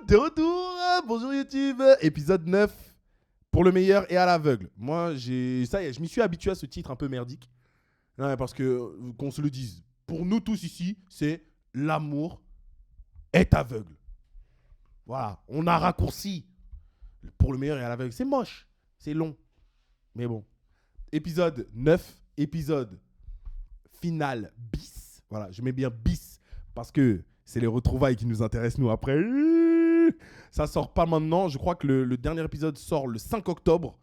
De retour, bonjour YouTube, épisode 9, pour le meilleur et à l'aveugle. Moi, ça y est, je m'y suis habitué à ce titre un peu merdique. Non, parce que, qu'on se le dise, pour nous tous ici, c'est l'amour est aveugle. Voilà, on a raccourci pour le meilleur et à l'aveugle. C'est moche, c'est long, mais bon. Épisode 9, épisode final bis. Voilà, je mets bien bis parce que c'est les retrouvailles qui nous intéressent, nous, après. Ça sort pas maintenant. Je crois que le dernier épisode sort le 5 octobre.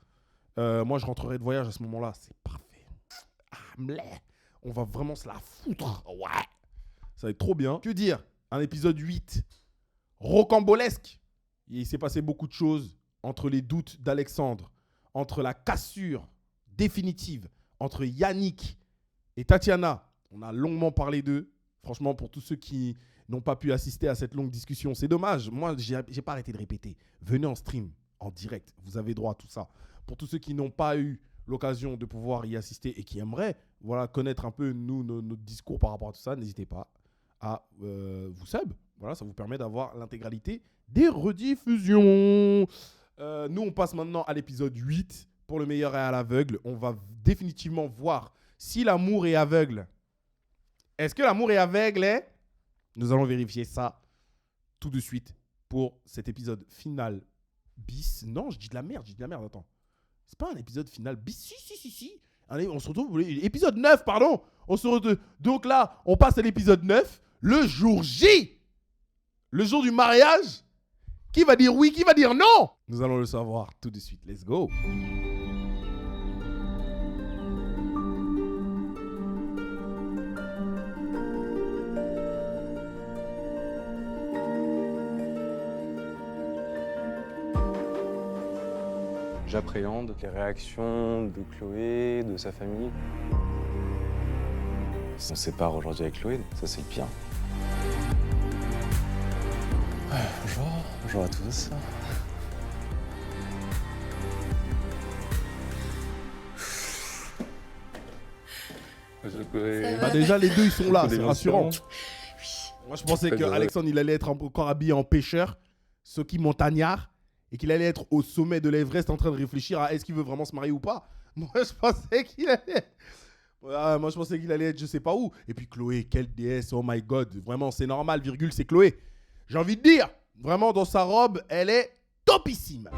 Moi, je rentrerai de voyage à ce moment-là. C'est parfait. On va vraiment se la foutre. Ouais. Ça va être trop bien. Que dire? Un épisode 8 rocambolesque. Il s'est passé beaucoup de choses entre les doutes d'Alexandre, entre la cassure définitive entre Yannick et Tatiana. On a longuement parlé d'eux. Franchement, pour tous ceux qui n'ont pas pu assister à cette longue discussion, c'est dommage. Moi, j'ai pas arrêté de répéter. Venez en stream, en direct. Vous avez droit à tout ça. Pour tous ceux qui n'ont pas eu l'occasion de pouvoir y assister et qui aimeraient connaître un peu notre discours par rapport à tout ça, n'hésitez pas à vous sub. Voilà, ça vous permet d'avoir l'intégralité des rediffusions. Nous, on passe maintenant à l'épisode 8. Pour le meilleur et à l'aveugle, on va définitivement voir si l'amour est aveugle. Est-ce que l'amour est aveugle? Nous allons vérifier ça tout de suite pour cet épisode final bis. Non, je dis de la merde, attends. C'est pas un épisode final bis. Si. Allez, on se retrouve. Épisode 9, pardon. On se retrouve. Donc là, on passe à l'épisode 9. Le jour J. Le jour du mariage. Qui va dire oui, qui va dire non? Nous allons le savoir tout de suite. Let's go. J'appréhende les réactions de Chloé, de sa famille. On se sépare aujourd'hui avec Chloé, ça c'est le pire. Bonjour à tous. Bah déjà, les deux, ils sont là, c'est rassurant. Oui. Moi, je pensais qu'Alexandre, il allait être encore habillé en pêcheur, Soki montagnard, et qu'il allait être au sommet de l'Everest en train de réfléchir à est-ce qu'il veut vraiment se marier ou pas. Moi, je pensais qu'il allait être je sais pas où. Et puis Chloé, quelle déesse, oh my God. Vraiment, c'est normal, virgule, c'est Chloé. J'ai envie de dire, vraiment, dans sa robe, elle est topissime.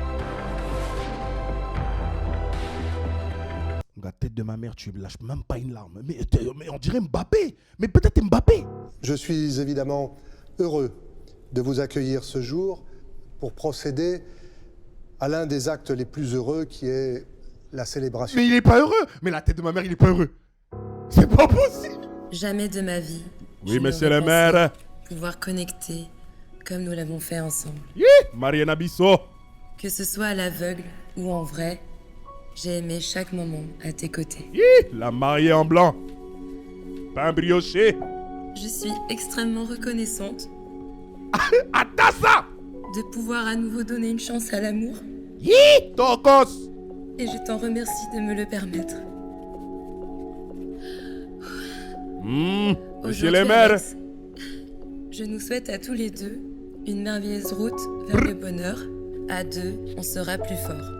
La tête de ma mère, tu lâches même pas une larme. Mais on dirait Mbappé. Mais peut-être Mbappé. Je suis évidemment heureux de vous accueillir ce jour pour procéder à l'un des actes les plus heureux qui est la célébration. Mais il est pas heureux. Mais la tête de ma mère, il est pas heureux. C'est pas possible. Jamais de ma vie. Oui, monsieur le maire. Pouvoir connecter comme nous l'avons fait ensemble. Mariana Bissot. Que ce soit à l'aveugle ou en vrai, j'ai aimé chaque moment à tes côtés. La mariée en blanc. Pain brioché. Je suis extrêmement reconnaissante Attends ça. de pouvoir à nouveau donner une chance à l'amour. Tokos. Et je t'en remercie de me le permettre. Monsieur Aujourd'hui, le maire. Alex, je nous souhaite à tous les deux une merveilleuse route vers le bonheur. À deux, on sera plus fort.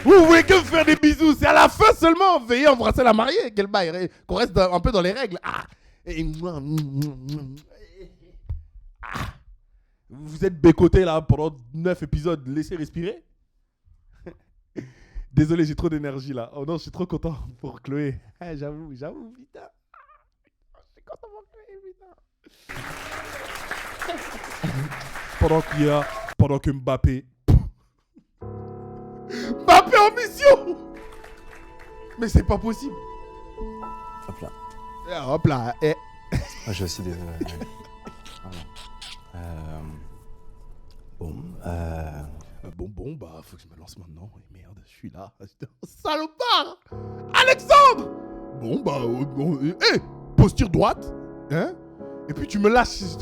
Vous voulez que me faire des bisous? C'est à la fin seulement. Veuillez embrasser la mariée. Quel bail. Qu'on reste un peu dans les règles. Vous êtes bécoté là pendant 9 épisodes. Laissez respirer. Désolé, j'ai trop d'énergie là. Oh non, je suis trop content pour Chloé. J'avoue, putain. Je suis content pour Chloé, putain. Pendant que Mbappé en mission. Mais c'est pas possible. Hop là. Hop là. J'ai aussi des... Bon, bah, faut que je me lance maintenant. Et merde, je suis là. Salopard. Alexandre. Bon, bah, posture droite. Hein? Et puis tu me lâches.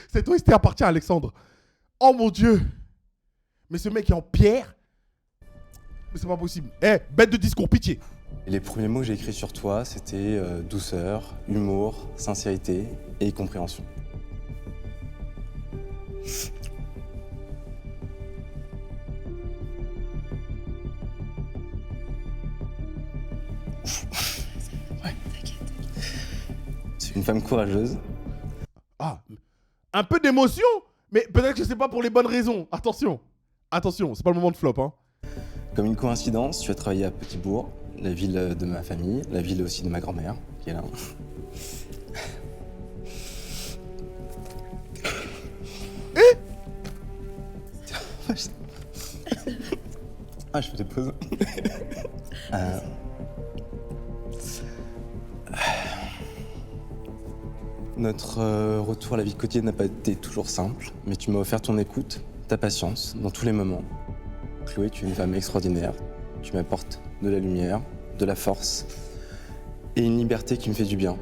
Cette OST appartient à Alexandre. Oh mon Dieu. Mais ce mec est en pierre. Mais c'est pas possible. Bête de discours, pitié. Et les premiers mots que j'ai écrits sur toi, c'était douceur, humour, sincérité et compréhension. C'est une femme courageuse. Ah, un peu d'émotion, mais peut-être que c'est pas pour les bonnes raisons. Attention, c'est pas le moment de flop, hein. Comme une coïncidence, tu as travaillé à Petit-Bourg, la ville de ma famille, la ville aussi de ma grand-mère, qui est là. Ah, je fais des pauses. Notre retour à la vie quotidienne n'a pas été toujours simple, mais tu m'as offert ton écoute, ta patience, dans tous les moments. Chloé, tu es une femme extraordinaire. Tu m'apportes de la lumière, de la force et une liberté qui me fait du bien.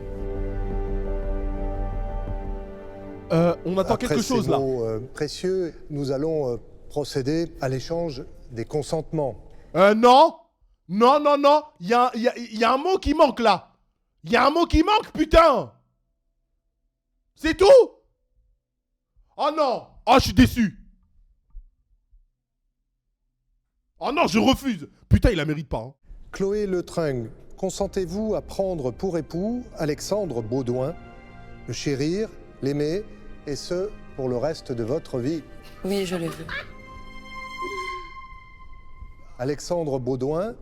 On attend Après quelque ces chose là. mots précieux, nous allons procéder à l'échange des consentements. Non, il y a un mot qui manque là. Il y a un mot qui manque, putain. C'est tout? Oh non. Oh, je suis déçu. Oh non, je refuse. Putain, il la mérite pas. Hein. Chloé Le Trung, consentez-vous à prendre pour époux Alexandre Baudouin, le chérir, l'aimer, et ce, pour le reste de votre vie? Oui, je le veux. Alexandre Baudouin,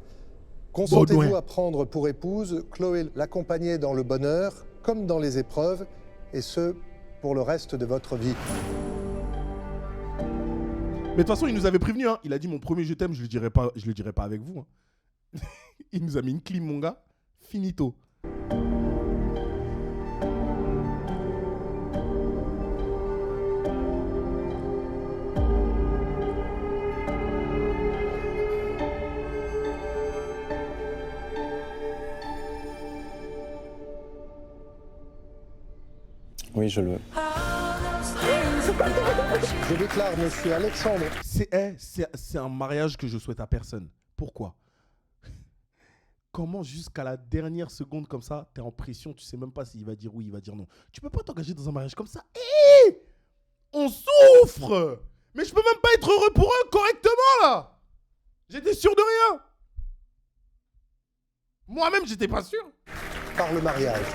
consentez-vous Baudouin. à prendre pour épouse Chloé, l'accompagner dans le bonheur comme dans les épreuves, et ce, pour le reste de votre vie? Mais de toute façon, il nous avait prévenu. Hein. Il a dit mon premier je t'aime, je le dirai pas avec vous. Hein. Il nous a mis une clim, mon gars. Finito. Oui, je le veux. Je déclare monsieur Alexandre. C'est un mariage que je souhaite à personne. Pourquoi? Comment jusqu'à la dernière seconde comme ça, t'es en pression, tu sais même pas s'il va dire oui, il va dire non. Tu peux pas t'engager dans un mariage comme ça. On souffre. Mais je peux même pas être heureux pour eux correctement là. J'étais sûr de rien. Moi-même, j'étais pas sûr. Par le mariage.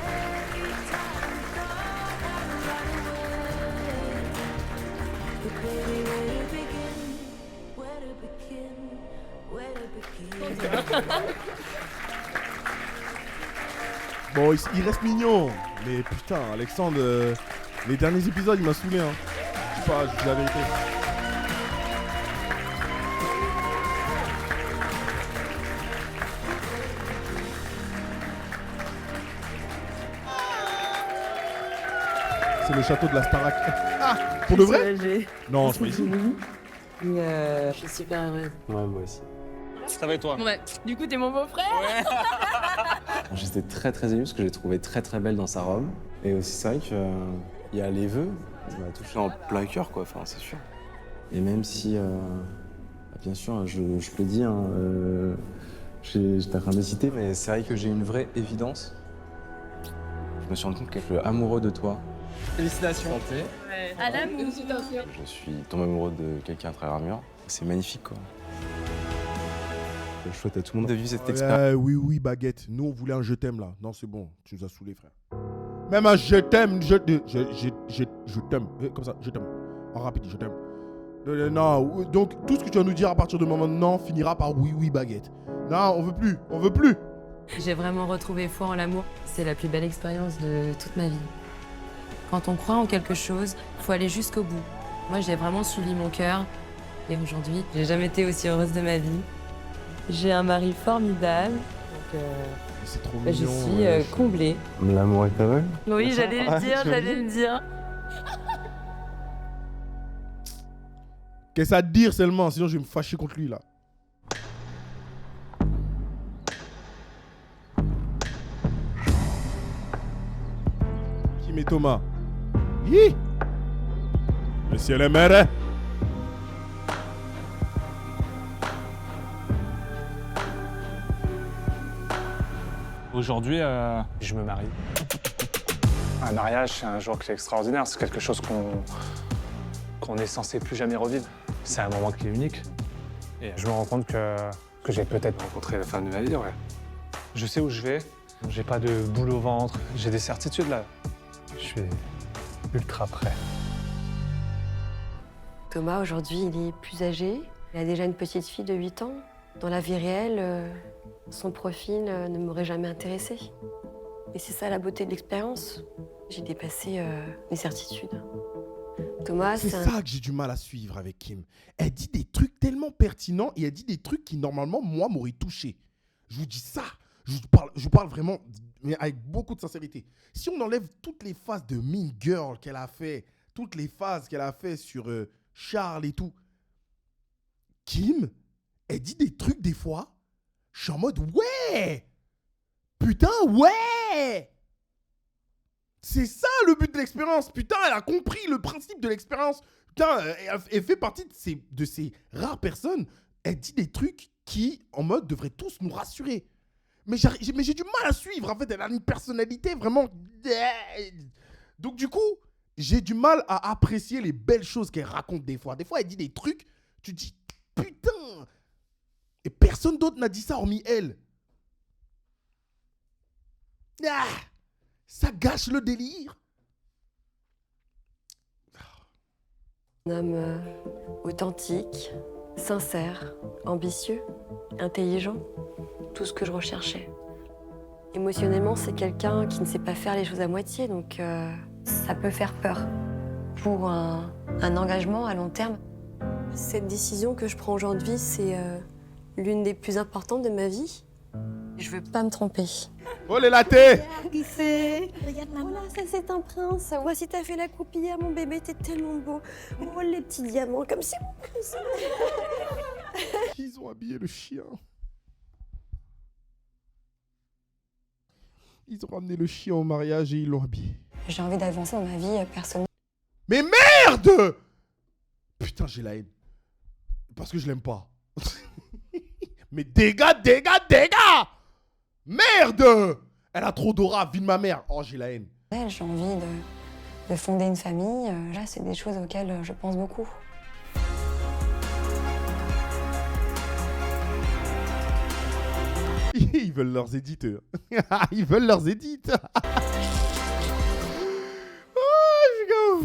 Bon, il reste mignon. Mais putain, Alexandre, les derniers épisodes, il m'a saoulé. Hein. Je sais pas, je dis la vérité. C'est le château de la Starac. Ah, pour de vrai? Non, c'est pas ici. Je suis super heureuse. Ouais, moi aussi. Ça va et toi? Bon bah, du coup, t'es mon beau-frère. J'étais très très ému parce que je l'ai trouvée très très belle dans sa robe. Et aussi c'est vrai qu'il y a les vœux, ça m'a touché en plein cœur quoi, enfin c'est sûr. Et même si, bien sûr, je le dis, hein, j'étais en train d'hésiter, mais c'est vrai que j'ai une vraie évidence. Je me suis rendu compte que je suis amoureux de toi. Félicitations. Santé. À l'amour. Je suis tombé amoureux de quelqu'un à travers un mur. C'est magnifique quoi. Je souhaite à tout le monde de vivre cette expérience. Oui, baguette. Nous, on voulait un je t'aime là. Non, c'est bon. Tu nous as saoulés, frère. Même un je t'aime, je t'aime. Comme ça, je t'aime. En rapide, je t'aime. Non, donc tout ce que tu vas nous dire à partir de maintenant finira par oui, baguette. Non, on veut plus. J'ai vraiment retrouvé foi en l'amour. C'est la plus belle expérience de toute ma vie. Quand on croit en quelque chose, faut aller jusqu'au bout. Moi, j'ai vraiment suivi mon cœur. Et aujourd'hui, j'ai jamais été aussi heureuse de ma vie. J'ai un mari formidable. Donc, C'est trop je mignon. suis comblée. L'amour est aveugle. Oui, j'allais le dire. Qu'est-ce à te dire seulement, sinon je vais me fâcher contre lui là. Kim et Thomas. Hi. Monsieur le maire. Aujourd'hui, je me marie. Un mariage, c'est un jour qui est extraordinaire. C'est quelque chose qu'on est censé plus jamais revivre. C'est un moment qui est unique. Et je me rends compte que j'ai peut-être rencontré la femme de ma vie, ouais. Je sais où je vais. J'ai pas de boule au ventre. J'ai des certitudes, là. Je suis ultra prêt. Thomas, aujourd'hui, il est plus âgé. Il a déjà une petite fille de 8 ans. Dans la vie réelle, son profil ne m'aurait jamais intéressée. Et c'est ça la beauté de l'expérience. J'ai dépassé mes certitudes. Thomas, C'est ça que j'ai du mal à suivre avec Kim. Elle dit des trucs tellement pertinents et elle dit des trucs qui, normalement, moi, m'auraient touché. Je vous dis ça. Je parle vraiment, mais avec beaucoup de sincérité. Si on enlève toutes les phases de Mean Girl qu'elle a fait, toutes les phases qu'elle a fait sur Charles et tout, Kim, elle dit des trucs des fois, je suis en mode ouais, putain ouais. C'est ça le but de l'expérience. Putain, elle a compris le principe de l'expérience. Putain, elle fait partie de ces rares personnes. Elle dit des trucs qui, en mode, devraient tous nous rassurer. Mais j'ai du mal à suivre. En fait, elle a une personnalité vraiment... Donc, du coup, j'ai du mal à apprécier les belles choses qu'elle raconte des fois. Des fois, elle dit des trucs, tu te dis, putain. Et personne d'autre n'a dit ça hormis elle. Ah, ça gâche le délire. un homme authentique, sincère, ambitieux, intelligent, tout ce que je recherchais. Émotionnellement, c'est quelqu'un qui ne sait pas faire les choses à moitié, donc ça peut faire peur. Pour un engagement à long terme, cette décision que je prends aujourd'hui, c'est l'une des plus importantes de ma vie. Je veux pas me tromper. Oh les latés! Regarde maman, ça c'est un prince. Voici t'as fait la croupillère, mon bébé, t'es tellement beau. Oh les petits diamants, comme c'est bon que ça. Ils ont habillé le chien. Ils ont ramené le chien au mariage et ils l'ont habillé. J'ai envie d'avancer dans ma vie personnelle. Mais merde! Putain, j'ai la haine. Parce que je l'aime pas. Mais dégâts! Merde! Elle a trop d'aura, vie de ma mère. Oh, j'ai la haine. J'ai envie de fonder une famille. Là, c'est des choses auxquelles je pense beaucoup. Ils veulent leurs éditeurs. Ils veulent leurs éditeurs. Oh,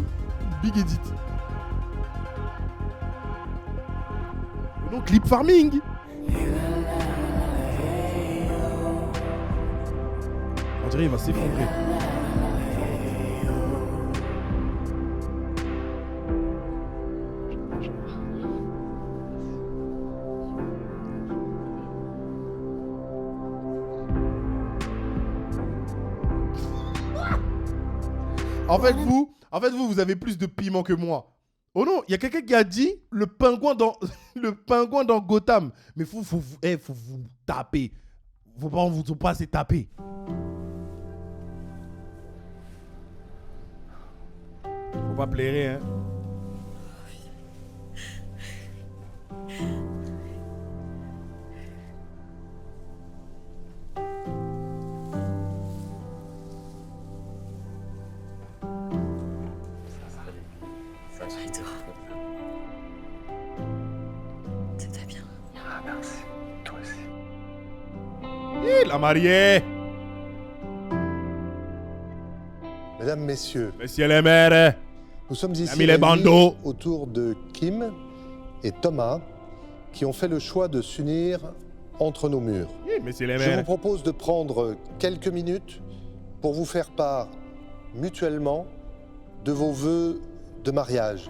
Big Edit. Donc, Clip Farming. On dirait qu'il va s'effondrer. En fait, vous avez plus de piment que moi. Oh non, il y a quelqu'un qui a dit le pingouin dans Gotham. Mais faut vous taper. Faut pas assez taper. Faut pas plairer, hein. C'était bien. Ah, merci. Toi aussi. Il a marié. Mesdames, Messieurs, Monsieur le maire. nous sommes ici mis les réunis bandeaux. autour de Kim et Thomas qui ont fait le choix de s'unir entre nos murs. Oui, monsieur le Je vous maire. propose de prendre quelques minutes pour vous faire part mutuellement de vos vœux de mariage.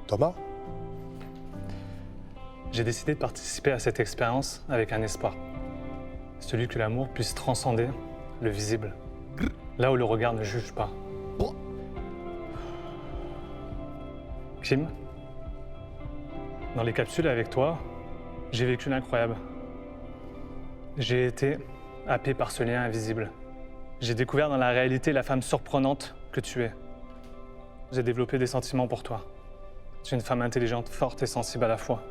Thomas ? J'ai décidé de participer à cette expérience avec un espoir. Celui que l'amour puisse transcender le visible. Là où le regard ne juge pas. Kim, dans les capsules avec toi, j'ai vécu l'incroyable. J'ai été happé par ce lien invisible. J'ai découvert dans la réalité la femme surprenante que tu es. J'ai développé des sentiments pour toi. Tu es une femme intelligente, forte et sensible à la fois.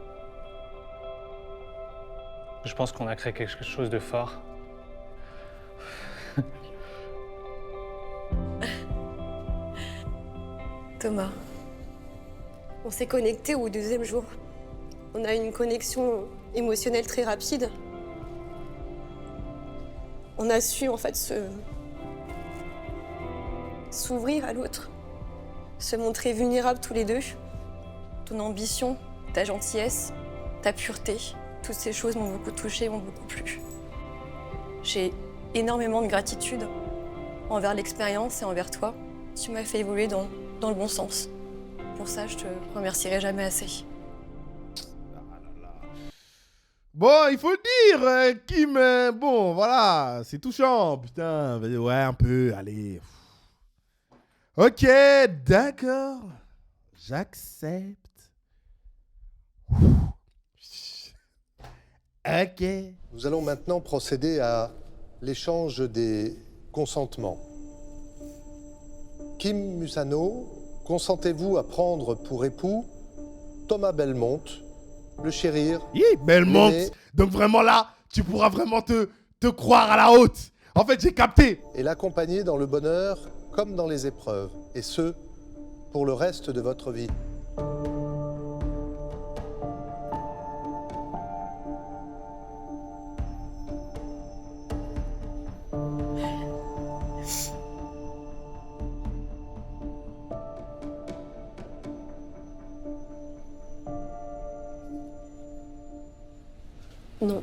Je pense qu'on a créé quelque chose de fort. Thomas, on s'est connectés au 2e jour. On a une connexion émotionnelle très rapide. On a su en fait s'ouvrir à l'autre, se montrer vulnérables tous les deux. Ton ambition, ta gentillesse, ta pureté, toutes ces choses m'ont beaucoup touchée, m'ont beaucoup plu. J'ai énormément de gratitude envers l'expérience et envers toi. Tu m'as fait évoluer dans le bon sens. Pour ça, je te remercierai jamais assez. Bon, il faut le dire, Kim, bon, voilà, c'est touchant, putain, ouais, un peu, allez. Ok, d'accord, j'accepte. Ok. Nous allons maintenant procéder à l'échange des consentements. Kim Musano, consentez-vous à prendre pour époux Thomas Belmont, le chérir, Belmont. l'aimer Donc vraiment là, tu pourras vraiment te croire à la haute. En fait, j'ai capté. et l'accompagner dans le bonheur comme dans les épreuves, et ce, pour le reste de votre vie. Non.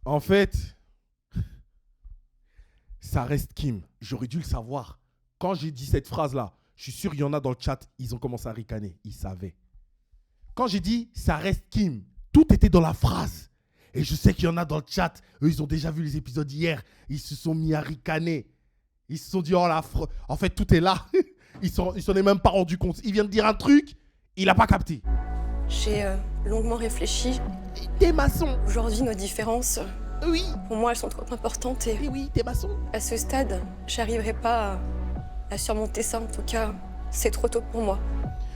En fait, ça reste Kim. J'aurais dû le savoir. Quand j'ai dit cette phrase-là, je suis sûr qu'il y en a dans le chat, ils ont commencé à ricaner. Ils savaient. Quand j'ai dit ça reste Kim, tout était dans la phrase. Et je sais qu'il y en a dans le chat, eux, ils ont déjà vu les épisodes hier. Ils se sont mis à ricaner. Ils se sont dit, oh la en fait, tout est là. Ils s'en est même pas rendu compte. Il vient de dire un truc, il n'a pas capté. J'ai longuement réfléchi. T'es maçon. Aujourd'hui, nos différences, Oui. pour moi, elles sont trop importantes et Oui, t'es maçon. à ce stade, j'arriverai pas à surmonter ça. En tout cas, c'est trop tôt pour moi.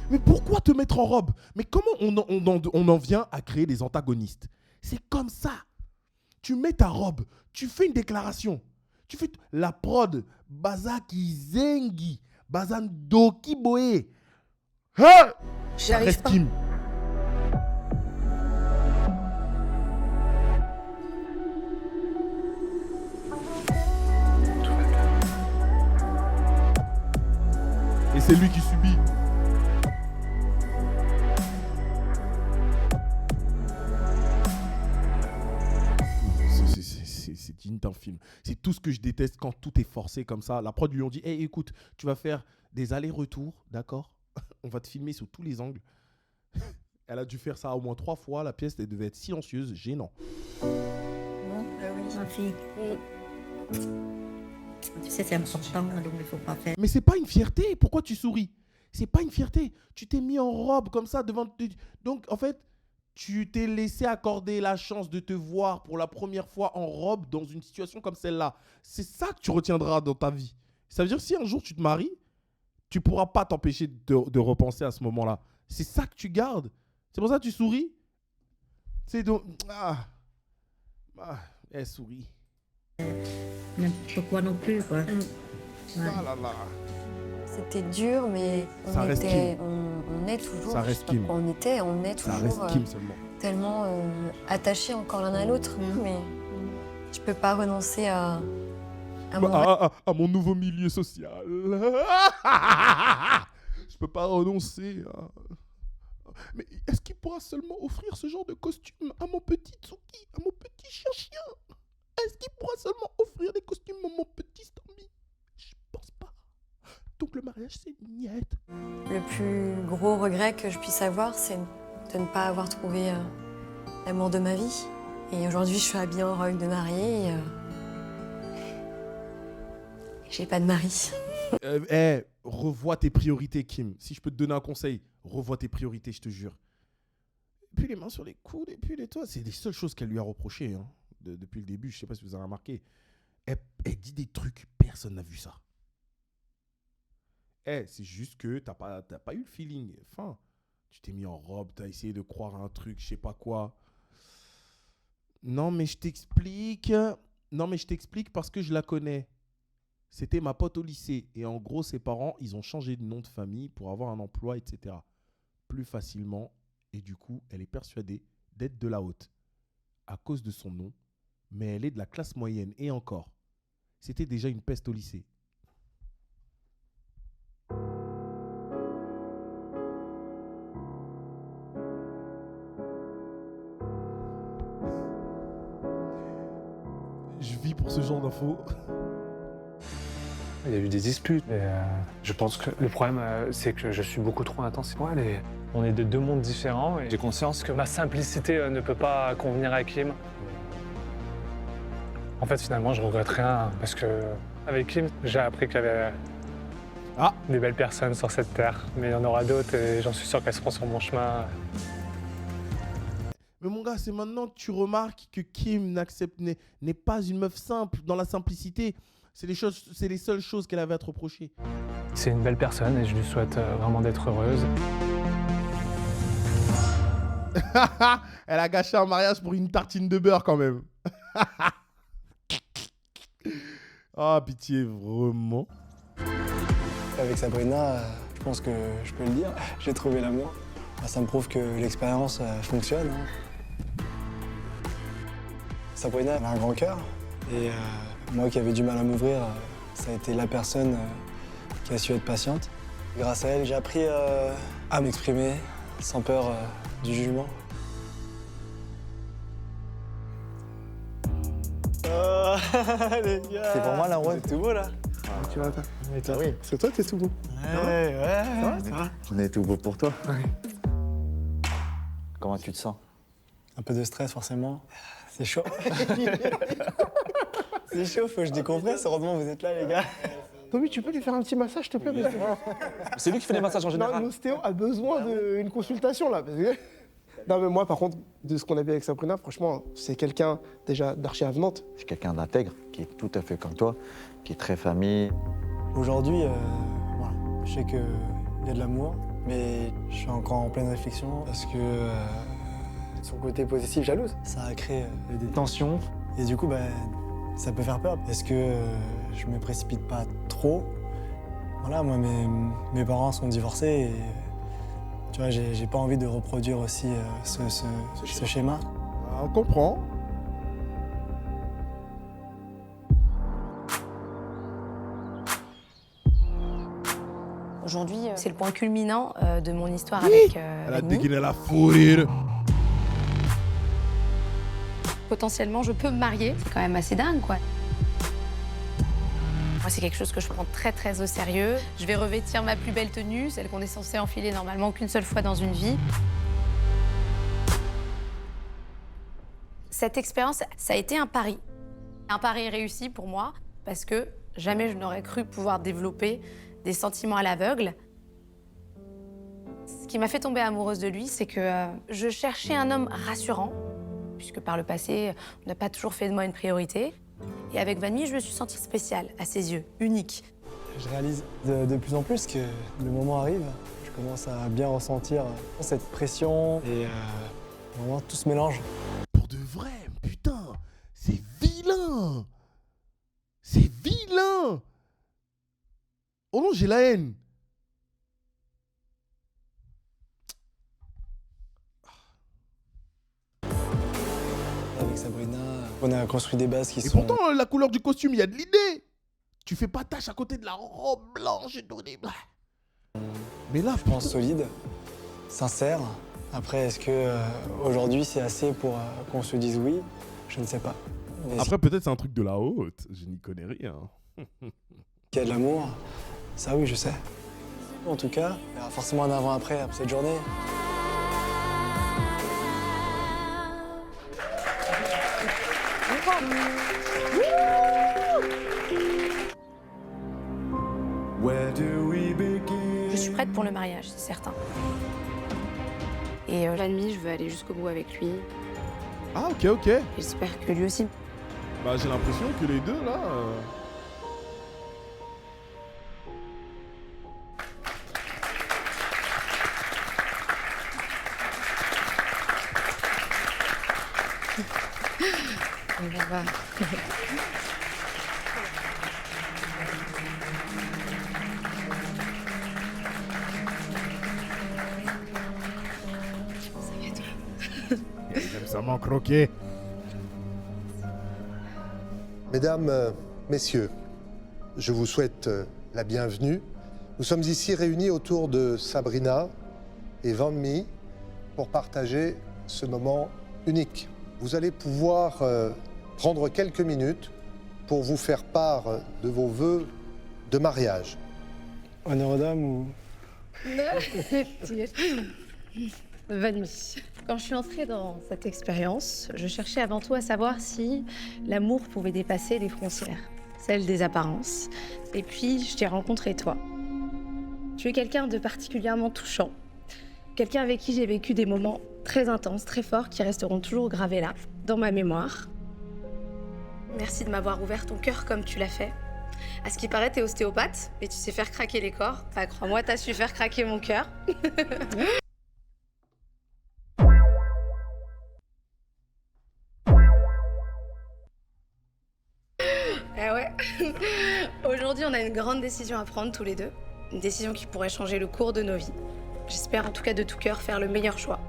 Mais pourquoi te mettre en robe? Mais comment on en vient à créer des antagonistes? C'est comme ça. Tu mets ta robe, tu fais une déclaration. Tu fais la prod, Bazaki Zengi, Bazan Doki Boé. Ça J'y arrive reste pas. Kim. Et c'est lui qui subit. C'est digne d'un film. C'est tout ce que je déteste quand tout est forcé comme ça. La prod lui ont dit, hey, écoute, tu vas faire des allers-retours, d'accord? On va te filmer sous tous les angles. Elle a dû faire ça au moins 3 fois. La pièce, elle devait être silencieuse, gênant. Non, ma fille. Tu sais, c'est important, donc il ne faut pas faire. Mais c'est pas une fierté. Pourquoi tu souris? C'est pas une fierté. Tu t'es mis en robe comme ça devant... Donc, en fait, tu t'es laissé accorder la chance de te voir pour la première fois en robe dans une situation comme celle-là. C'est ça que tu retiendras dans ta vie. Ça veut dire que si un jour tu te maries, tu pourras pas t'empêcher de repenser à ce moment-là. C'est ça que tu gardes. C'est pour ça que tu souris. C'est donc... elle sourit. N'importe quoi non plus, quoi. Ouais. Ah là là. C'était dur, mais Ça reste Kim. on est toujours. Ça je reste sais pas Kim. pourquoi on est Ça toujours reste Kim seulement. tellement attachés encore l'un à l'autre. Mais je peux pas renoncer à mon À mon nouveau milieu social. Je peux pas renoncer. Mais est-ce qu'il pourra seulement offrir ce genre de costume à mon petit Tsuki, à mon petit chien? Est-ce qu'il pourra seulement offrir des costumes à mon petit Stambi? Je pense pas. Donc le mariage, c'est niette. Le plus gros regret que je puisse avoir, c'est de ne pas avoir trouvé l'amour de ma vie. Et aujourd'hui, je suis habillée en robe de mariée et j'ai pas de mari. Revois tes priorités, Kim. Si je peux te donner un conseil, revois tes priorités, je te jure. puis les mains sur les coudes, et puis les toits. C'est les seules choses qu'elle lui a reprochées hein, depuis le début. Je sais pas si vous avez remarqué. Elle dit des trucs, personne n'a vu ça. C'est juste que t'as pas eu le feeling. Enfin, tu t'es mis en robe, t'as essayé de croire à un truc, je sais pas quoi. Non, mais je t'explique parce que je la connais. C'était ma pote au lycée. Et en gros, ses parents, ils ont changé de nom de famille pour avoir un emploi, etc. Plus facilement. Et du coup, elle est persuadée d'être de la haute à cause de son nom. Mais elle est de la classe moyenne. Et encore, c'était déjà une peste au lycée. Je vis pour ce genre d'infos. Il y a eu des disputes. Et, je pense que le problème, c'est que je suis beaucoup trop intense. Ouais, on est de deux mondes différents et j'ai conscience que ma simplicité ne peut pas convenir à Kim. En fait, finalement, je regrette rien parce que avec Kim, j'ai appris qu'il y avait des belles personnes sur cette terre. Mais il y en aura d'autres et j'en suis sûr qu'elles seront sur mon chemin. Mais mon gars, c'est maintenant que tu remarques que Kim n'est pas une meuf simple dans la simplicité. C'est les seules choses qu'elle avait à te reprocher. C'est une belle personne et je lui souhaite vraiment d'être heureuse. Elle a gâché un mariage pour une tartine de beurre quand même. Ah, pitié, vraiment. Avec Sabrina, je pense que je peux le dire, j'ai trouvé l'amour. Ça me prouve que l'expérience fonctionne. Sabrina, elle a un grand cœur. Et moi qui avais du mal à m'ouvrir, ça a été la personne qui a su être patiente. Grâce à elle, j'ai appris à m'exprimer sans peur du jugement. Les gars, c'est pour moi la rose. C'est tout beau là. Tu vas oui, c'est toi, t'es tout beau. Ouais, ça va. On est tout beau pour toi. Ouais. Comment tu te sens? Un peu de stress forcément. C'est chaud. C'est chaud, faut que je décompresse. Heureusement, vous êtes là, les gars. Tommy, tu peux lui faire un petit massage, s'il te plaît? C'est lui qui fait les massages en général. Non, l'ostéo a besoin d'une consultation, là. Parce que... Non, mais moi, par contre, de ce qu'on a vu avec Sabrina, franchement, c'est quelqu'un, déjà, d'archi avenante. C'est quelqu'un d'intègre, qui est tout à fait comme toi, qui est très famille. Aujourd'hui, voilà, je sais qu'il y a de l'amour, mais je suis encore en pleine réflexion parce que son côté positif jalouse, ça a créé des tensions. Et du coup, ça peut faire peur. Est-ce que je me précipite pas trop? Voilà, moi, mes parents sont divorcés et tu vois, j'ai pas envie de reproduire aussi ce schéma. On comprend. Aujourd'hui, c'est le point culminant de mon histoire avec Elle a nous. dégainé la fourrure. Potentiellement, je peux me marier. C'est quand même assez dingue, quoi. Moi, c'est quelque chose que je prends très, très au sérieux. Je vais revêtir ma plus belle tenue, celle qu'on est censé enfiler normalement qu'une seule fois dans une vie. Cette expérience, ça a été un pari. Un pari réussi pour moi, parce que jamais je n'aurais cru pouvoir développer des sentiments à l'aveugle. Ce qui m'a fait tomber amoureuse de lui, c'est que je cherchais un homme rassurant, puisque par le passé, on n'a pas toujours fait de moi une priorité. Et avec Vanmi, je me suis sentie spéciale, à ses yeux, unique. Je réalise de plus en plus que le moment arrive. Je commence à bien ressentir cette pression et vraiment tout se mélange. Pour de vrai, putain, c'est vilain. C'est vilain. Oh non, j'ai la haine. Avec Sabrina, on a construit des bases qui Et sont... pourtant, la couleur du costume, il y a de l'idée. Tu fais pas tâche à côté de la robe blanche et tout. Mais là, je pense solides, sincères. Après, est-ce que aujourd'hui c'est assez pour qu'on se dise oui? Je ne sais pas. Mais après, peut-être c'est un truc de la haute. Je n'y connais rien. qu'il y a de l'amour, ça oui, je sais. En tout cas, il y aura forcément un avant-après après cette journée. Je suis prête pour le mariage, c'est certain. Et la nuit, je veux aller jusqu'au bout avec lui. Ah, ok. J'espère que lui aussi. Bah, j'ai l'impression que les deux, là... J'aime ça m'en croquer. Mesdames, messieurs, je vous souhaite la bienvenue. Nous sommes ici réunis autour de Sabrina et Van Mi pour partager ce moment unique. Vous allez pouvoir prendre quelques minutes pour vous faire part de vos vœux de mariage. Honneur aux dames ou... Vanny. Quand je suis entrée dans cette expérience, je cherchais avant tout à savoir si l'amour pouvait dépasser les frontières, celles des apparences. Et puis, je t'ai rencontré toi. Tu es quelqu'un de particulièrement touchant, quelqu'un avec qui j'ai vécu des moments très intenses, très forts, qui resteront toujours gravés là, dans ma mémoire. Merci de m'avoir ouvert ton cœur comme tu l'as fait. À ce qui paraît, t'es ostéopathe, et tu sais faire craquer les corps. Bah, crois-moi, t'as su faire craquer mon cœur. Eh ouais. Aujourd'hui, on a une grande décision à prendre tous les deux. Une décision qui pourrait changer le cours de nos vies. J'espère en tout cas de tout cœur faire le meilleur choix.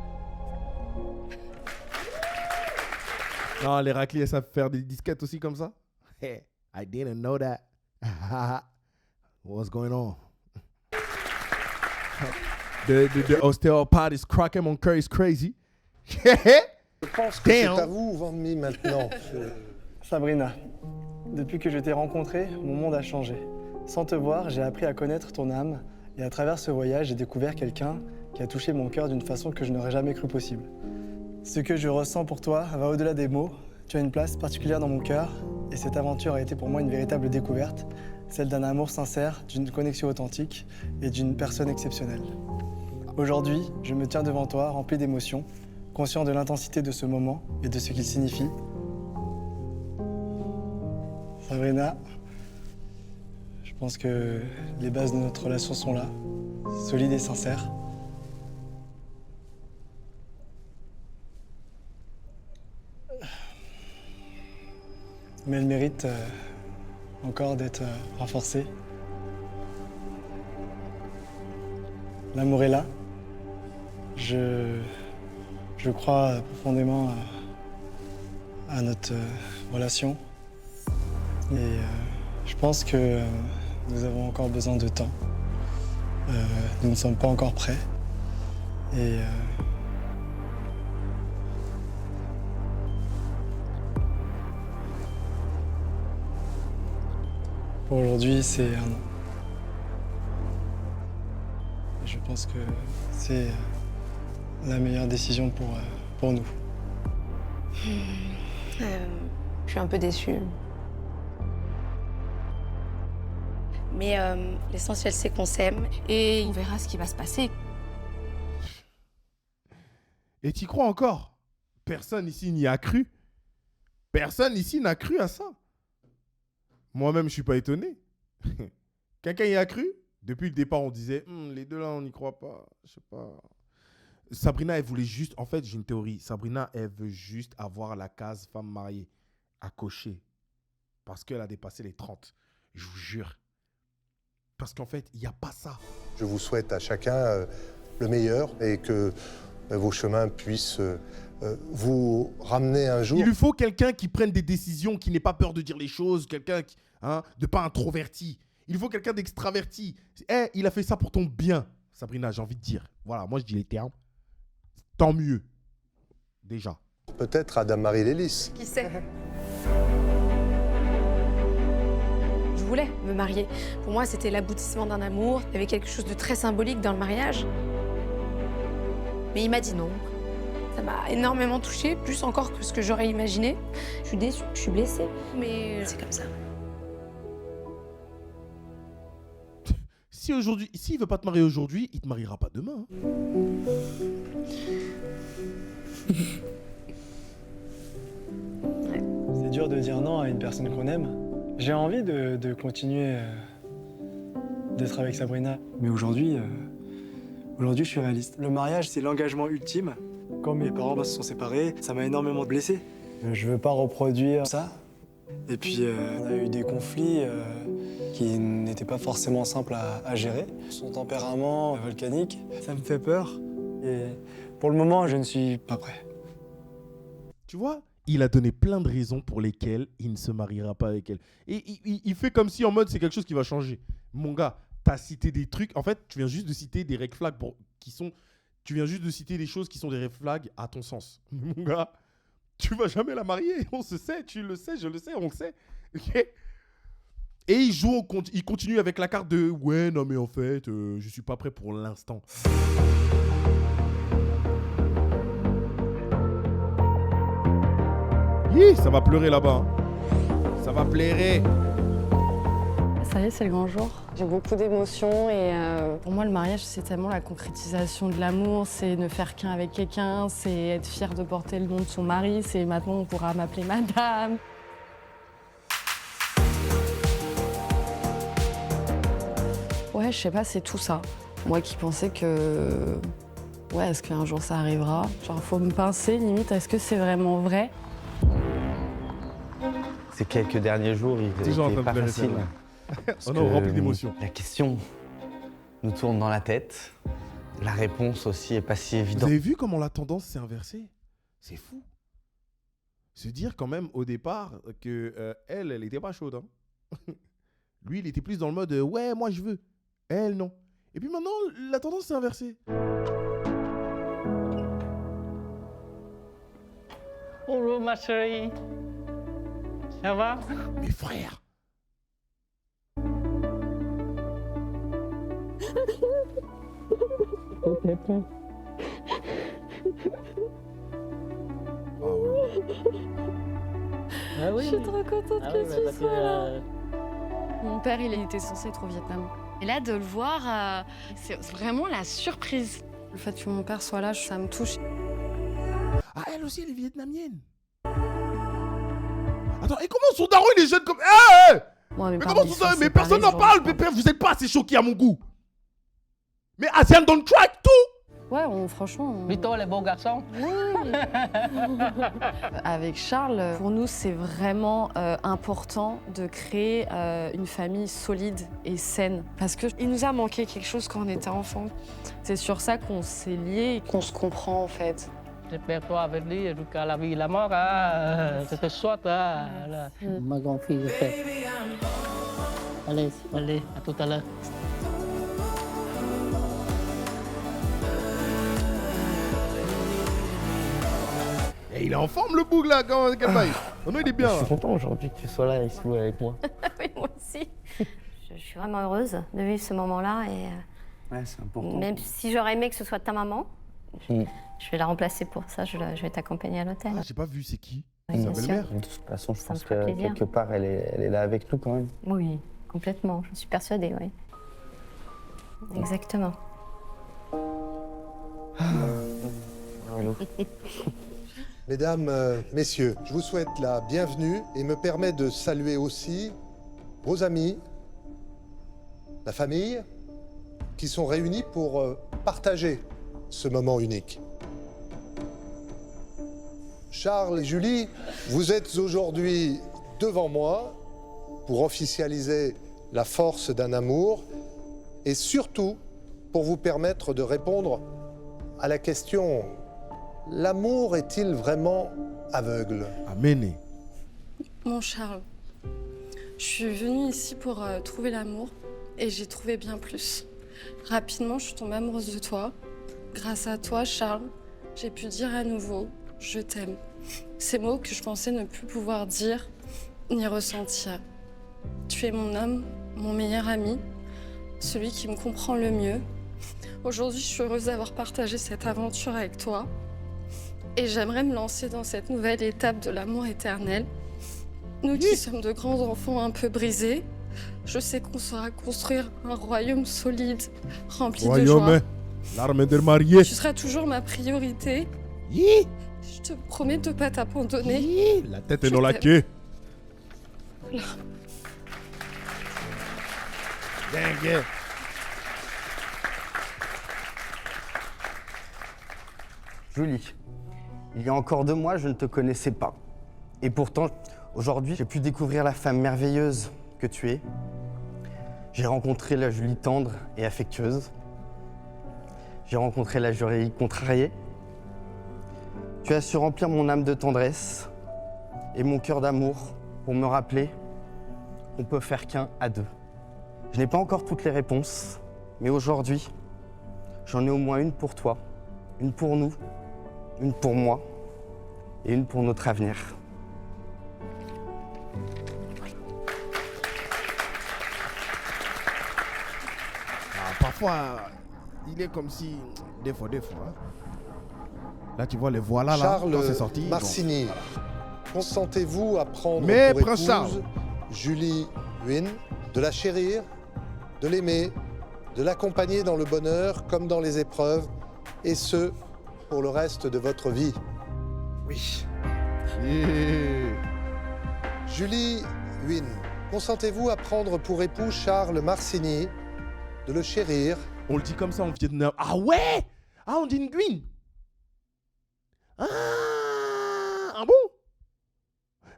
Non, les raclis, elles savent faire des disquettes aussi comme ça? Hey, I didn't know that. What's going on? The osteopath is cracking mon cœur is crazy. Je pense que c'est à vous, Van Mi, maintenant. Sabrina, depuis que je t'ai rencontrée, mon monde a changé. Sans te voir, j'ai appris à connaître ton âme. Et à travers ce voyage, j'ai découvert quelqu'un qui a touché mon cœur d'une façon que je n'aurais jamais cru possible. Ce que je ressens pour toi va au-delà des mots. Tu as une place particulière dans mon cœur. Et cette aventure a été pour moi une véritable découverte. Celle d'un amour sincère, d'une connexion authentique et d'une personne exceptionnelle. Aujourd'hui, je me tiens devant toi, rempli d'émotions, conscient de l'intensité de ce moment et de ce qu'il signifie. Sabrina, je pense que les bases de notre relation sont là, solides et sincères. Mais elles méritent encore d'être renforcées. L'amour est là. Je crois profondément à notre relation. Et je pense que nous avons encore besoin de temps. Nous ne sommes pas encore prêts. Et pour aujourd'hui, c'est un non. Je pense que c'est la meilleure décision pour nous. Je suis un peu déçue. Mais l'essentiel, c'est qu'on s'aime et on verra ce qui va se passer. Et t'y crois encore? Personne ici n'y a cru. Personne ici n'a cru à ça. Moi-même, je suis pas étonné. Quelqu'un y a cru? Depuis le départ, on disait, les deux là, on n'y croit pas. Je sais pas. Sabrina, elle voulait juste... En fait, j'ai une théorie. Sabrina, elle veut juste avoir la case femme mariée à cocher. Parce qu'elle a dépassé les 30. Je vous jure. Parce qu'en fait, il n'y a pas ça. Je vous souhaite à chacun le meilleur et que vos chemins puissent vous ramener un jour. Il lui faut quelqu'un qui prenne des décisions, qui n'ait pas peur de dire les choses, quelqu'un qui, de pas introverti. Il faut quelqu'un d'extraverti. Il a fait ça pour ton bien, Sabrina, j'ai envie de dire. Voilà, moi je dis les termes. Tant mieux. Déjà. Peut-être Adam-Marie Lélis. Qui sait? Je voulais me marier. Pour moi, c'était l'aboutissement d'un amour. Il y avait quelque chose de très symbolique dans le mariage. Mais il m'a dit non. Ça m'a énormément touchée, plus encore que ce que j'aurais imaginé. Je suis déçue, je suis blessée, mais c'est comme ça. Si aujourd'hui, s'il veut pas te marier aujourd'hui, il te mariera pas demain. C'est dur de dire non à une personne qu'on aime. J'ai envie de continuer d'être avec Sabrina. Mais aujourd'hui, je suis réaliste. Le mariage, c'est l'engagement ultime. Quand mes parents se sont séparés, ça m'a énormément blessé. Je veux pas reproduire ça. Et puis, on a eu des conflits qui n'étaient pas forcément simples à gérer. Son tempérament volcanique, ça me fait peur. Et pour le moment, je ne suis pas prêt. Tu vois, il a donné plein de raisons pour lesquelles il ne se mariera pas avec elle. Et il fait comme si en mode c'est quelque chose qui va changer. Mon gars, t'as cité des trucs. En fait, tu viens juste de citer des red flags tu viens juste de citer des choses qui sont des red flags à ton sens. Mon gars, tu vas jamais la marier. On se sait, tu le sais, je le sais, on le sait. Ok. Et il continue avec la carte de ouais, non mais en fait, je suis pas prêt pour l'instant. Hi, ça va pleurer là-bas. Hein. Ça va pleurer. Ça y est, c'est le grand jour. J'ai beaucoup d'émotions et pour moi, le mariage, c'est tellement la concrétisation de l'amour. C'est ne faire qu'un avec quelqu'un, c'est être fier de porter le nom de son mari. C'est maintenant, on pourra m'appeler madame. Ouais, je sais pas, c'est tout ça. Moi qui pensais que... Ouais, est-ce qu'un jour ça arrivera? Genre, faut me pincer, limite, est-ce que c'est vraiment vrai? Ces quelques derniers jours, ils n'étaient pas faciles. On est rempli d'émotions. La question nous tourne dans la tête. La réponse aussi est pas si évidente. Vous avez vu comment la tendance s'est inversée? C'est fou. Se dire quand même au départ que elle était pas chaude. Hein. Lui, il était plus dans le mode ouais, moi je veux. Elle, non. Et puis maintenant, la tendance s'est inversée. Bonjour ma chérie. Ça va? Mes frères. Ah oui. Je suis trop contente Ah que oui, tu bah, sois là. Mon père, il était censé être au Vietnam. Et là, de le voir, c'est vraiment la surprise. Le fait que mon père soit là, ça me touche. Ah, elle aussi, elle est vietnamienne. Attends, et comment son daron, il est jeune comme... Moi, mais comment son daron... Mais personne n'en parle, pépère. Vous êtes pas assez choqués à mon goût. Mais Asian don't track tout. Ouais, franchement... Vito, les beaux garçons. Oui. Avec Charles, pour nous, c'est vraiment important de créer une famille solide et saine. Parce qu'il nous a manqué quelque chose quand on était enfant. C'est sur ça qu'on s'est liés et qu'on se comprend, en fait. J'espère toi avec lui jusqu'à la vie et la mort. Hein. Je te souhaite. Hein. Ma grande-fille, je fais. Allez, à tout à l'heure. Et il est en forme le boug là, quand quel bail. Non, il est bien. Je suis content aujourd'hui que tu sois là ici avec moi. Oui, moi aussi. Je suis vraiment heureuse de vivre ce moment-là. Et, ouais, c'est important. même si j'aurais aimé que ce soit ta maman, je vais la remplacer pour ça. Je vais t'accompagner à l'hôtel. Ah, j'ai pas vu, c'est qui? Oui, Sa bien belle-mère. sûr. De toute façon, je Ça me pense fera que plaisir. quelque part, elle est là avec nous quand même. Oui, complètement. Je suis persuadée, oui. Exactement. Mesdames, messieurs, je vous souhaite la bienvenue et me permets de saluer aussi vos amis, la famille, qui sont réunis pour partager ce moment unique. Charles et Julie, vous êtes aujourd'hui devant moi pour officialiser la force d'un amour et surtout pour vous permettre de répondre à la question: l'amour est-il vraiment aveugle? Amen. Mon Charles, je suis venue ici pour trouver l'amour et j'ai trouvé bien plus. Rapidement, je suis tombée amoureuse de toi. Grâce à toi, Charles, j'ai pu dire à nouveau « je t'aime ». Ces mots que je pensais ne plus pouvoir dire ni ressentir. Tu es mon homme, mon meilleur ami, celui qui me comprend le mieux. Aujourd'hui, je suis heureuse d'avoir partagé cette aventure avec toi. Et j'aimerais me lancer dans cette nouvelle étape de l'amour éternel. Nous qui sommes de grands enfants un peu brisés, Je sais qu'on saura construire un royaume solide, rempli de Royaume, joie. l'arme des mariés. Tu seras toujours ma priorité. Hi, Je te promets de ne pas t'abandonner. la tête est Je dans la t'aime. queue. Voilà. Dingue. Julie, il y a encore 2 mois, je ne te connaissais pas. Et pourtant, aujourd'hui, j'ai pu découvrir la femme merveilleuse que tu es. J'ai rencontré la Julie tendre et affectueuse. J'ai rencontré la Julie contrariée. Tu as su remplir mon âme de tendresse et mon cœur d'amour pour me rappeler qu'on peut faire qu'un à 2. Je n'ai pas encore toutes les réponses, mais aujourd'hui, j'en ai au moins une pour toi, une pour nous, une pour moi et une pour notre avenir. Parfois, il est comme si... Des fois. Hein. Là, tu vois les voilà, là, Charles quand c'est sorti. Marcini, consentez-vous à prendre Mais, pour Prince épouse Charles. Julie Huynh, de la chérir, de l'aimer, de l'accompagner dans le bonheur comme dans les épreuves, et ce, pour le reste de votre vie? Oui. Julie Huynh, consentez-vous à prendre pour époux Charles Marcini, de le chérir? On le dit comme ça en Vietnam. Ah ouais? Ah, on dit une Nguyen. Ah bon?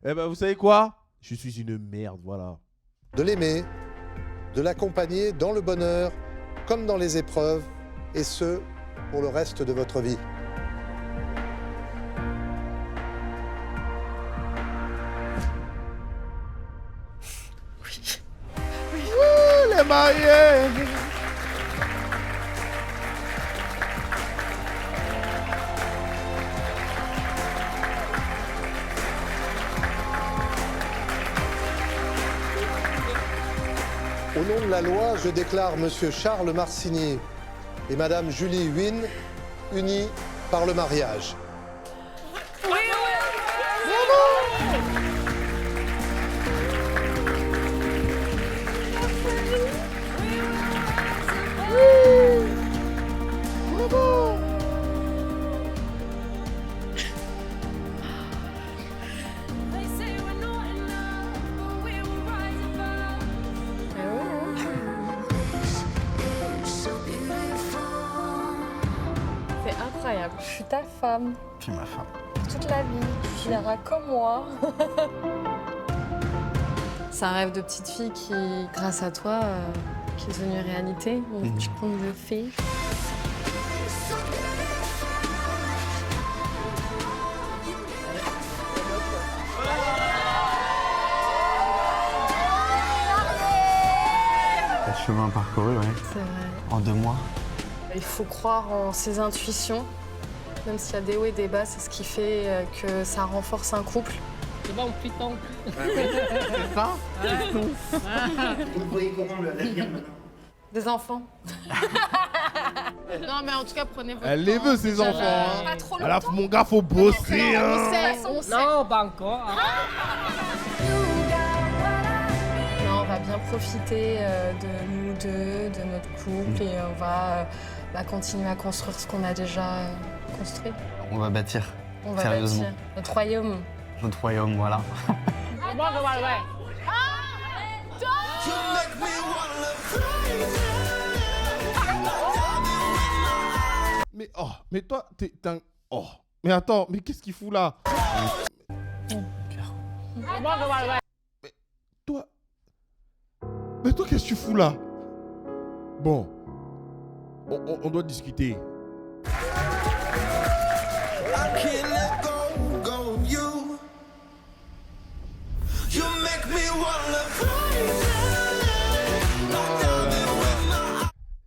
Eh ben, vous savez quoi? Je suis une merde, voilà. De l'aimer, de l'accompagner dans le bonheur comme dans les épreuves, et ce, pour le reste de votre vie. Les mariés. Au nom de la loi, je déclare Monsieur Charles Marcini et Madame Julie Huynh unis par le mariage. C'est incroyable. Je suis ta femme. Tu es ma femme. Toute la vie. Tu finiras comme moi. C'est un rêve de petite fille qui, grâce à toi, qui est devenu réalité. Mon petit conte de fée. Le chemin parcouru, ouais. C'est vrai. En 2 mois. Il faut croire en ses intuitions. Même s'il y a des hauts et des bas, c'est ce qui fait que ça renforce un couple. C'est bon, piton. C'est ça? Vous voyez comment l'avenir maintenant? Des enfants. Non, mais en tout cas, prenez votre Elle les temps. veut, ses enfants. Hein. Pas trop Alors, longtemps. mon gars, faut bosser. Hein. On sait. Non, pas encore. hein. Non, on va bien profiter de nous deux, de notre couple, et on va continuer à construire ce qu'on a déjà construit. On va bâtir. On va Sérieusement. bâtir notre royaume. Notre royaume, voilà. Bon, ouais. Mais oh, mais toi, t'es un... Oh, mais attends, mais qu'est-ce qu'il fout là? Ouais. Toi... Mais toi, qu'est-ce que tu fous là? Bon, on doit discuter.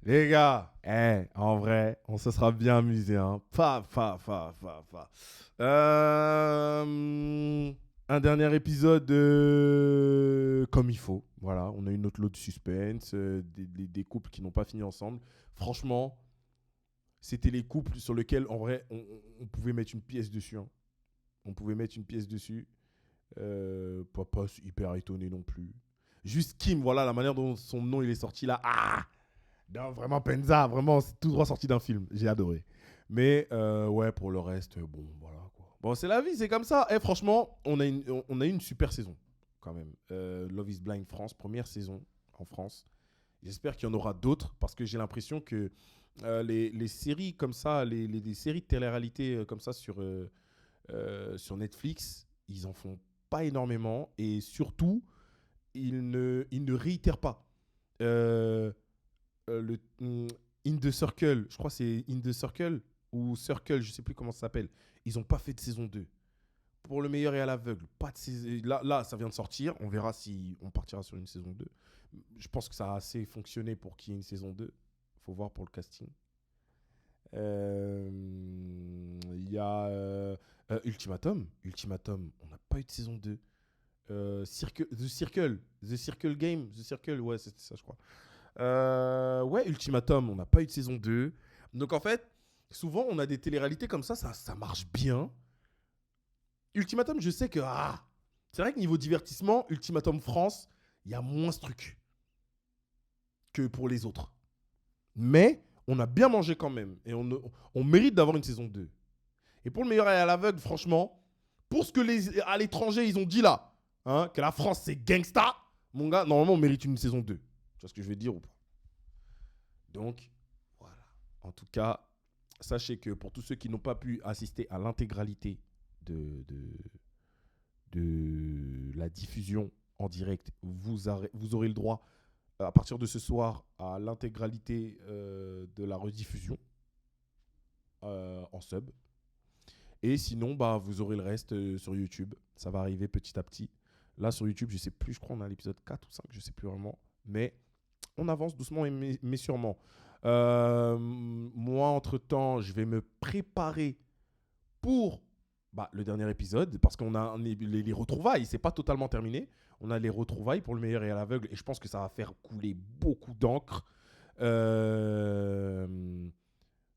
Les gars, en vrai, on se sera bien amusé, hein. Un dernier épisode comme il faut. Voilà, on a eu notre lot de suspense, des couples qui n'ont pas fini ensemble. Franchement, c'était les couples sur lesquels, en vrai, on pouvait mettre une pièce dessus. Hein. On pouvait mettre une pièce dessus. Pas hyper étonné non plus. Juste Kim, voilà la manière dont son nom il est sorti là. Ah non, vraiment Penza, vraiment, c'est tout droit sorti d'un film. J'ai adoré. Mais ouais, pour le reste, bon, voilà quoi. Bon, c'est la vie, c'est comme ça. Et franchement, on a eu une super saison quand même. Love is Blind France, première saison en France. J'espère qu'il y en aura d'autres parce que j'ai l'impression que les séries comme ça, les séries de télé-réalité comme ça sur Netflix, ils en font pas énormément et surtout, ils ne réitèrent pas. In the Circle, je crois que c'est In the Circle ou Circle, je sais plus comment ça s'appelle. Ils n'ont pas fait de saison 2. Pour le meilleur et à l'aveugle, pas de saison. Là, ça vient de sortir. On verra si on partira sur une saison 2. Je pense que ça a assez fonctionné pour qu'il y ait une saison 2. Faut voir pour le casting. Il y a Ultimatum. Ultimatum, on n'a pas eu de saison 2. The Circle Game. The Circle, ouais, c'est ça, je crois. Ouais, Ultimatum, on n'a pas eu de saison 2. Donc en fait, souvent, on a des télé-réalités comme ça marche bien. Ultimatum, je sais que... c'est vrai que niveau divertissement, Ultimatum France, il y a moins ce truc que pour les autres. Mais on a bien mangé quand même. Et on mérite d'avoir une saison 2. Et pour le meilleur et à l'aveugle, franchement, pour ce que à l'étranger, ils ont dit là, hein, que la France, c'est gangsta, mon gars, normalement, on mérite une saison 2. Tu vois ce que je veux dire ou pas? Donc, voilà. En tout cas, sachez que pour tous ceux qui n'ont pas pu assister à l'intégralité de la diffusion en direct, vous aurez le droit à partir de ce soir à l'intégralité de la rediffusion en sub. Et sinon, vous aurez le reste sur YouTube. Ça va arriver petit à petit. Là, sur YouTube, je sais plus, je crois qu'on a l'épisode 4 ou 5, je sais plus vraiment. Mais on avance doucement mais sûrement. Moi, entre-temps, je vais me préparer pour le dernier épisode, parce qu'on a les retrouvailles, c'est pas totalement terminé. On a les retrouvailles pour le meilleur et à l'aveugle, et je pense que ça va faire couler beaucoup d'encre. Il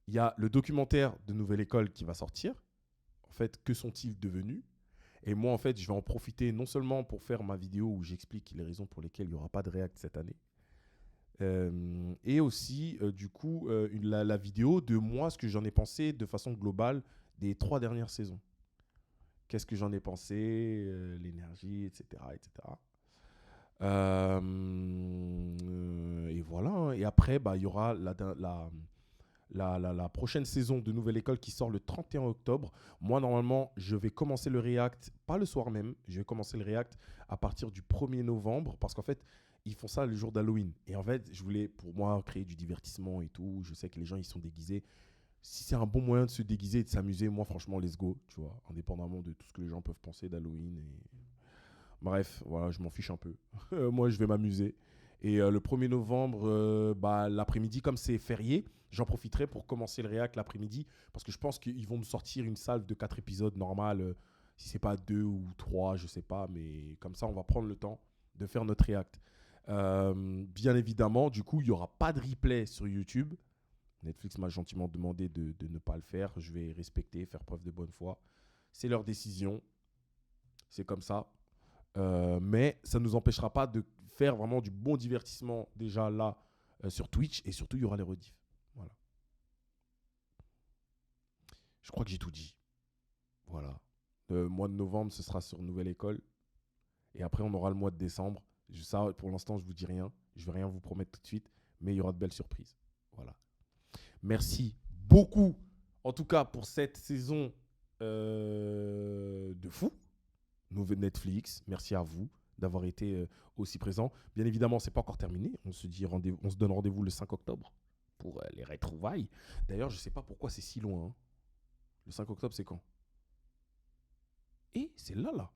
y a le documentaire de Nouvelle École qui va sortir. En fait, que sont-ils devenus? Et moi, en fait, je vais en profiter non seulement pour faire ma vidéo où j'explique les raisons pour lesquelles il n'y aura pas de React cette année, et aussi, du coup, la vidéo de moi, ce que j'en ai pensé de façon globale des 3 dernières saisons. Qu'est-ce que j'en ai pensé, l'énergie, etc. Et voilà. Hein. Et après, il y aura la prochaine saison de Nouvelle École qui sort le 31 octobre. Moi, normalement, je vais commencer le React, pas le soir même, je vais commencer le React à partir du 1er novembre, parce qu'en fait, ils font ça le jour d'Halloween. Et en fait, je voulais, pour moi, créer du divertissement et tout. Je sais que les gens, ils sont déguisés. Si c'est un bon moyen de se déguiser et de s'amuser, moi, franchement, let's go, tu vois, indépendamment de tout ce que les gens peuvent penser d'Halloween. Bref, voilà, je m'en fiche un peu. Moi, je vais m'amuser. Et le 1er novembre, l'après-midi, comme c'est férié, j'en profiterai pour commencer le React l'après-midi, parce que je pense qu'ils vont nous sortir une salve de 4 épisodes normales, si c'est pas 2 ou 3, je sais pas, mais comme ça, on va prendre le temps de faire notre React. Bien évidemment, du coup, il n'y aura pas de replay sur YouTube. Netflix m'a gentiment demandé de ne pas le faire. Je vais respecter, faire preuve de bonne foi. C'est leur décision. C'est comme ça. Mais ça ne nous empêchera pas de faire vraiment du bon divertissement déjà là sur Twitch. Et surtout, il y aura les rediffs. Voilà. Je crois que j'ai tout dit. Voilà. Le mois de novembre, ce sera sur Nouvelle École. Et après, on aura le mois de décembre. Ça, pour l'instant, je ne vous dis rien. Je ne vais rien vous promettre tout de suite. Mais il y aura de belles surprises. Voilà. Merci beaucoup, en tout cas, pour cette saison de fou. Nouveau Netflix, merci à vous d'avoir été aussi présents. Bien évidemment, ce n'est pas encore terminé. On se donne rendez-vous le 5 octobre pour les retrouvailles. D'ailleurs, je ne sais pas pourquoi c'est si loin. Hein. Le 5 octobre, c'est quand? Et c'est là.